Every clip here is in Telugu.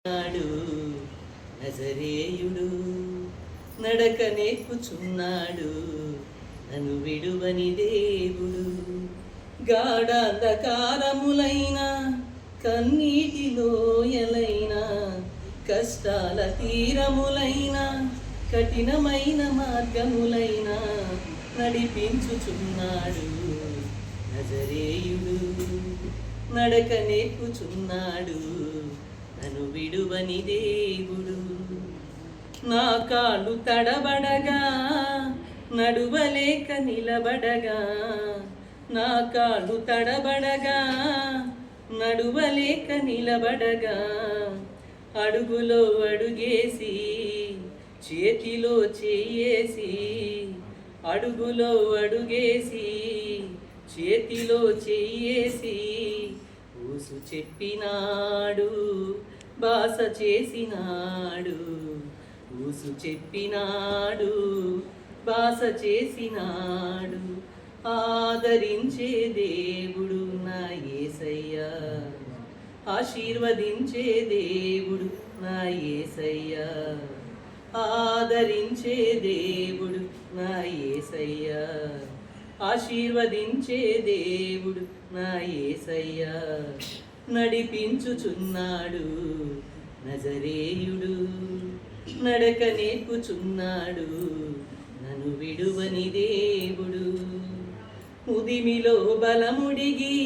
నాడు నజరేయుడు నడక నేర్పుచున్నాడు, నన్ను విడువని దేవుడు. గాఢాంధకారములైన కన్నీటి లోయలైన కష్టాల తీరములైన కఠినమైన మార్గములైన నడిపించుచున్నాడు నజరేయుడు. నడక నేర్పుచున్నాడు, నన్ను విడువని దేవుడు. నా కాళ్ళు తడబడగా నడువలేక నిలబడగా, నా కాళ్ళు తడబడగా నడువలేక నిలబడగా, అడుగులో అడుగేసి చేతిలో చెయ్యేసి, అడుగులో అడుగేసి చేతిలో చెయ్యేసి ఊసు చెప్పినాడు, బాస చేసినాడు. ఊసు చెప్పినాడు, బాస చేసినాడు. ఆదరించే దేవుడు నా యేసయ్యా, ఆశీర్వదించే దేవుడు నా యేసయ్యా, ఆదరించే దేవుడు నా యేసయ్యా, ఆశీర్వదించే దేవుడు నా యేసయ్యా. నడిపించుచున్నాడు నజరేయుడు, నడక నేర్పుచున్నాడు, నన్ను విడువని దేవుడు. ముదిమిలో బలముడిగి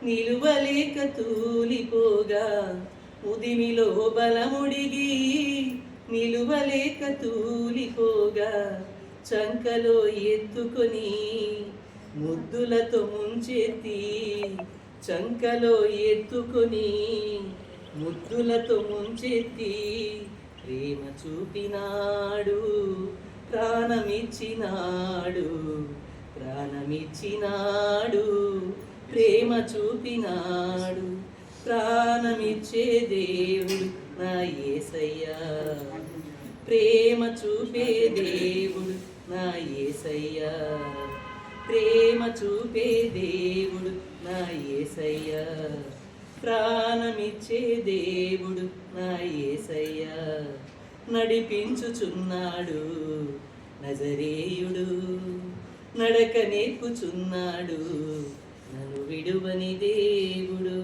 నిలువలేక తూలిపోగా, ముదిమిలో బలముడిగి నిలువలేక తూలిపోగా, చంకలో ఎత్తుకొని ముద్దులతో ముంచెత్తి, చంకలో ఎత్తుకొని ముద్దులతో ముంచెత్తి ప్రేమ చూపినాడు, ప్రాణమిచ్చినాడు, ప్రాణమిచ్చినాడు, ప్రేమ చూపినాడు. ప్రాణమిచ్చే దేవుడు నా యేసయ్యా, ప్రేమ చూపే దేవుడు నా యేసయ్యా, ప్రేమ చూపే దేవుడు నా యేసయ్యా, ప్రాణమిచ్చే దేవుడు నా యేసయ్యా. నడిపించుచున్నాడు నజరేయుడు, నడక నేర్పుచున్నాడు, నన్ను విడువని దేవుడు.